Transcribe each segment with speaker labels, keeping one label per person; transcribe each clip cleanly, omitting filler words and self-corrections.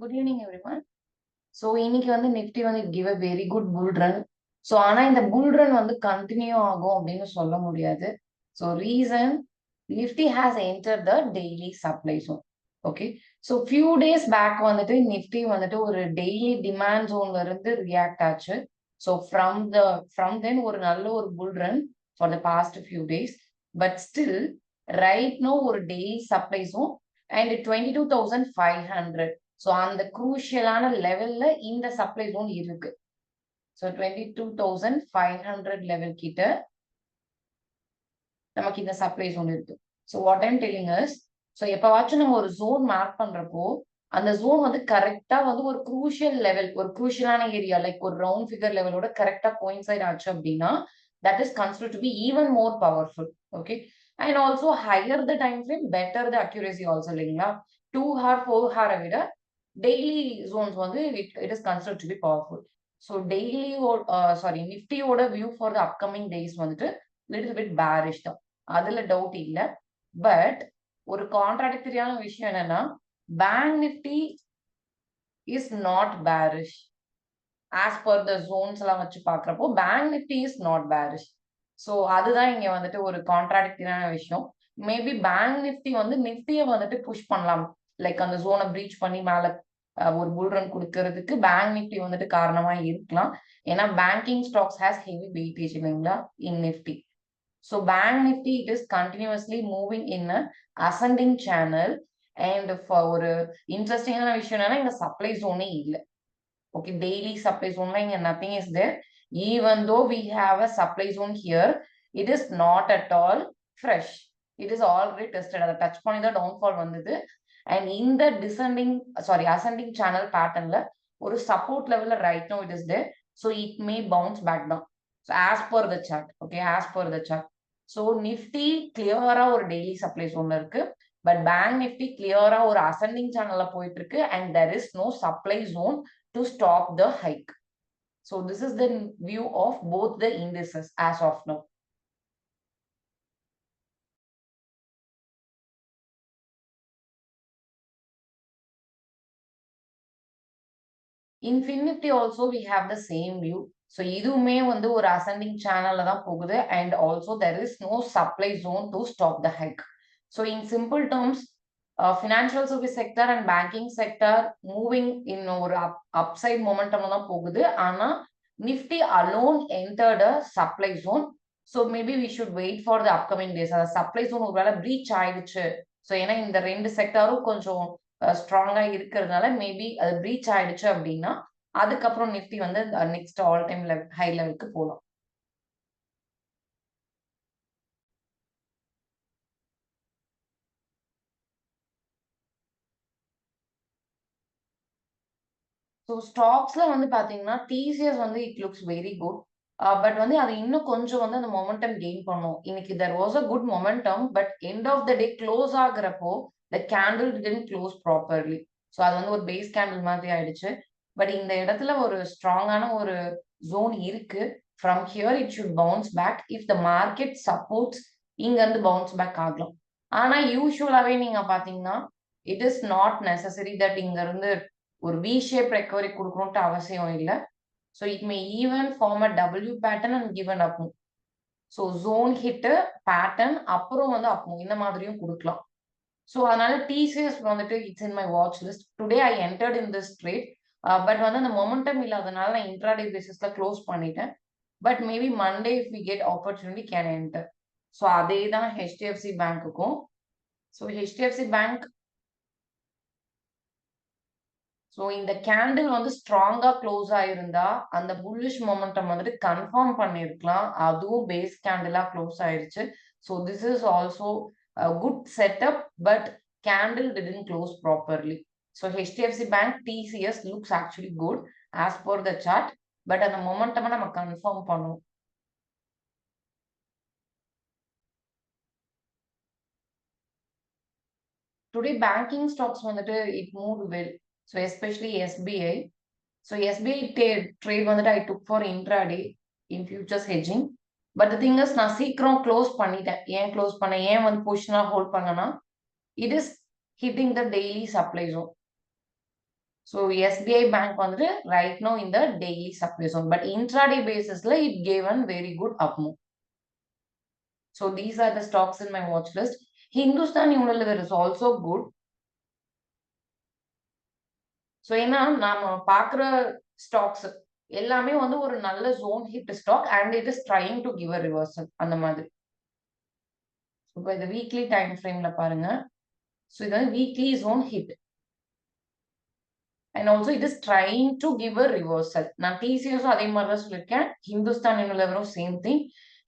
Speaker 1: Good evening, everyone. So, இன்னைக்கு வந்து Nifty வந்து give a very good bull run. So, ஆனா இந்த bull run வந்து continue ஆகும் அப்படின்னு சொல்ல முடியாது. So, reason Nifty has entered the daily supply zone. Okay. So, few days back வந்துட்டு Nifty வந்துட்டு ஒரு daily demand zone இருந்து react ஆச்சு. So, from then ஒரு நல்ல ஒரு bull run for the past few days. But still, right now ஒரு daily supply zone and 22,500. So அந்த குரூஷியலான லெவல்ல இந்த சப்ளை ஜோன் இருக்கு. ஸோ 22,500 லெவல் கிட்ட நமக்கு இந்த சப்ளை ஜோன் இருக்கு. So what I'm telling is, so எப்பவாச்சும் நம்ம ஒரு ஜோன் மார்க் பண்றப்போ அந்த ஜோன் வந்து கரெக்டா வந்து ஒரு குரூஷியல் லெவல், ஒரு குரூஷியலான ஏரியா லைக் ஒரு ரவுண்ட் ஃபிகர் லெவலோட கரெக்டா கோயின்சைட் ஆச்சு அப்படின்னா that is considered to be even more powerful. Okay. And also higher the time frame, better the accuracy also இல்லைங்களா. 2 hour 4 hour விட daily zones வந்து it is considered to be powerful. So daily நிஃப்டியோட view for the upcoming days வந்துட்டு little bit bearish தான், அதுல doubt இல்ல. But ஒரு கான்ட்ராடிக்டரியான விஷயம் என்னன்னா, bank Nifty is not bearish as per the zones எல்லாம் வச்சு பாக்குறப்போ bank Nifty is not bearish. So அதுதான் இங்க வந்துட்டு ஒரு கான்ட்ராடிக்டரியான விஷயம். மேபி பேங்க் நிஃப்டி வந்து நிஃப்டியை வந்துட்டு புஷ் பண்ணலாம், லைக் அந்த ஜோனை பிரீச் பண்ணி மேல ஒரு புல் ரன் கொடுக்கறதுக்கு பேங்க் நிஃப்டி வந்துட்டு காரணமா இருக்கலாம். ஏன்னா banking stocks has heavy weightage இல்லைங்களா in Nifty. So bank Nifty it is continuously moving in ascending channel. And ஒரு இன்ட்ரெஸ்டிங்கான விஷயம் என்னன்னா இங்க சப்ளை ஜோனே இல்லை. Okay, daily supply zone line and nothing is there. Even though we have a supply zone here, it is not at all fresh. It is already tested. At the touch point, the downfall vandhudu. And in the ascending channel pattern, or support level right now it is there. So it may bounce back down. So as per the chart, okay, as per the chart. So Nifty clear or daily supply zone irukku. But Bank Nifty clear or ascending channel போயிட்டு இருக்கு, and there is no supply zone to stop the hike. So this is the view of both the indices as of now. In FinNifty also we have the same view. So இதுவுமே வந்து ஒரு ascending channel தான் போகுது, and also there is no supply zone to stop the hike. So in simple terms, financial service sector and banking sector moving in ஒரு upside momentum தான் போகுது. ஆனா Nifty alone entered a supply zone. So maybe we should wait for the upcoming days. அந்த supply zone ஒருவேளை breach ஆயிடுச்சு. So ஏன்னா இந்த ரெண்டு செக்டாரும் கொஞ்சம் ஸ்ட்ராங்கா இருக்கிறதுனால மேபி அது பிரீச் ஆயிடுச்சு அப்படின்னா அதுக்கப்புறம் நிஃப்டி வந்து நெக்ஸ்ட் ஆல் டைம் ஹை லெவலுக்கு போகலாம். ஸோ ஸ்டாக்ஸ்ல வந்து பாத்தீங்கன்னா டிசிஎஸ் வந்து it looks very good. But வந்து அது இன்னும் கொஞ்சம் வந்து அந்த மொமெண்டம் கெயின் பண்ணும். இன்னைக்கு there was a good momentum, but end of the day close ஆகுறப்போ the candle didn't close properly. So அது வந்து ஒரு பேஸ் கேண்டில் மாதிரி ஆயிடுச்சு. பட் இந்த இடத்துல ஒரு ஸ்ட்ராங்கான ஒரு ஜோன் இருக்கு. From here it should bounce back if the market supports. இங்க இருந்து பவுன்ஸ் பேக் ஆகலாம். ஆனா யூஸ்வலாவே நீங்க பாத்தீங்கன்னா it is not necessary that இங்க இருந்து ஒரு வி ஷேப் ரெக்கவரி கொடுக்கணும்ட்டு அவசியம் இல்லை. So it may even form a W pattern and given up move. So zone hit pattern அப்புறம் வந்து அப் மூவ் இந்த மாதிரியும் கொடுக்கலாம். ஸோ அதனால டிசிஎஸ் வந்துட்டு it's in my watch list. Today I entered in this trade. But வந்து அந்த momentum இல்லாதனால நான் இன்ட்ராடே பேசிஸ்ல க்ளோஸ் பண்ணிட்டேன். But maybe Monday if we get opportunity can enter. So அதே தான் ஹெச்டிஎஃப்சி பேங்க்குக்கும். ஸோ ஹெச்டிஎஃப்சி பேங்க் ஸோ இந்த கேண்டில் வந்து ஸ்ட்ராங்கா க்ளோஸ் ஆயிருந்தா அந்த புல்லிஷ் மொமெண்டம் வந்துட்டு கன்ஃபார்ம் பண்ணிருக்கலாம். அதுவும் பேஸ் கேண்டிலா க்ளோஸ் ஆயிருச்சு. So this is also good setup, but candle didn't close properly. So HDFC bank TCS looks actually good as per the chart. But அந்த மொமெண்டமை நம்ம கன்ஃபார்ம் பண்ணுவோம். டுடே பேங்கிங் ஸ்டாக்ஸ் வந்துட்டு it move well. So especially SBI. So SBI trade வந்துட்டு I took for intraday in futures hedging. But the thing is நான் சீக்கிரம் close பண்ணிட்டேன். ஏன் க்ளோஸ் பண்ணேன், ஏன் வந்து பொசிஷனா ஹோல்ட் பண்ணனா, it is hitting the daily supply zone. So SBI Bank வந்துட்டு right now in the daily supply zone, but intraday basisல it gave a very good up move. So these are the stocks in my watch list. Hindustan Unilever is also good. So ஏன்னா நாம பாக்குற stocks எல்லாமே வந்து ஒரு நல்ல zone hit stock and it is trying to give a reversal அந்த மாதிரி. இப்போ இந்த வீக்லி டைம் ஃப்ரேம்ல பாருங்க. ஸோ இது வந்து weekly zone hit and also it is trying to give a reversal. நான் டிசிஎஸும் அதே மாதிரி தான் சொல்லியிருக்கேன். ஹிந்துஸ்தான் யூனிலிவரும் சேம் திங்.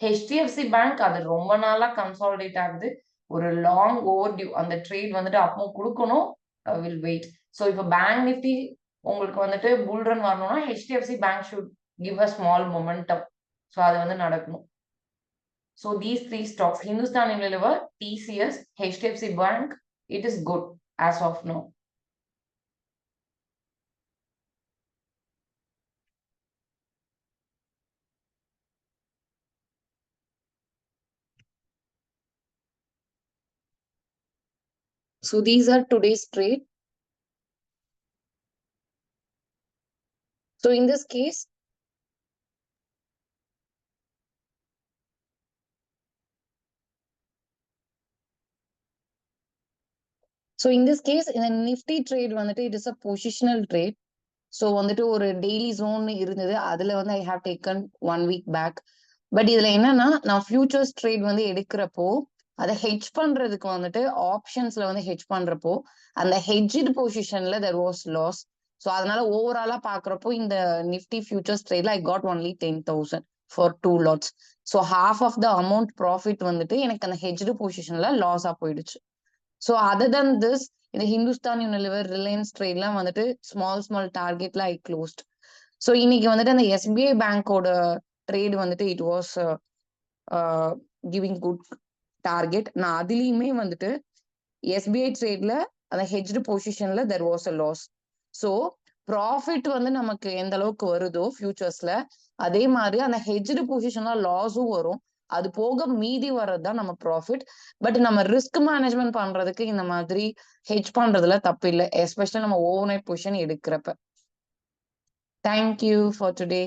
Speaker 1: ஹெச்டிஎஃப்சி பேங்க் அது ரொம்ப நாளா கன்சாலிடேட் ஆகுது. ஒரு லாங் ஓவர் டியூ அந்த ட்ரேட் வந்துட்டு அப்போ கொடுக்கணும். Will wait. ஸோ இப்போ பேங்க் நிஃப்டி உங்களுக்கு வந்துட்டு புல் ரன் வரணும்னா HDFC bank should give a small momentum. So அது வந்து நடக்கணும். So these three stocks Hindustan Unilever, TCS, HDFC bank, it is good as of now. So these are today's trade. So in this case, in the Nifty trade வந்துட்டு it is a positional trade. So வந்துட்டு ஒரு daily zone இருந்தது. அதுல வந்து I have taken 1 week back. But இதுல என்னன்னா நான் features trade வந்து எடுக்கிறப்போ அதை ஹெட்ஜ் பண்றதுக்கு வந்துட்டு ஆப்ஷன்ஸ்ல வந்து ஹெட்ஜ் பண்றப்போ அந்த ஹெட்ஜ்டு பொசிஷன்ல there was loss. ஸோ அதனால ஓவராலா பாக்குறப்போ இந்த நிஃப்டி ஃபியூச்சர்ஸ் ட்ரேட்ல I got only 10,000 for 2 lots. So half of the amount profit வந்துட்டு எனக்கு அந்த ஹெட்ஜ்டு பொசிஷன்ல லாஸா போயிடுச்சு. ஸோ அதர் than this இந்த ஹிந்துஸ்தான் யூனிலிவர், ரிலையன்ஸ் ட்ரேட்லாம் வந்துட்டு ஸ்மால் டார்கெட்ல ஐ க்ளோஸ்ட். ஸோ இன்னைக்கு வந்துட்டு அந்த எஸ்பிஐ பேங்கோட ட்ரேட் வந்துட்டு it was giving good target. நான் அதுலயுமே வந்துட்டு எஸ்பிஐ ட்ரேட்ல அந்த ஹெட்ஜ்டு பொசிஷன்ல there was a loss. So profit வந்து நமக்கு எந்த அளவுக்கு வருதோ ஃபியூச்சர்ஸ்ல அதே மாதிரி அந்த ஹெட்ஜ்டு பொசிஷன்ல லாஸும் வரும். அது போக மீதி வர்றதுதான் நம்ம ப்ராஃபிட். பட் நம்ம ரிஸ்க் மேனேஜ்மெண்ட் பண்றதுக்கு இந்த மாதிரி ஹெட்ஜ் பண்றதுல தப்பு இல்லை, எஸ்பெஷலி நம்ம ஓவர் நைட் பொசிஷன் எடுக்கிறப்ப. Thank you for today.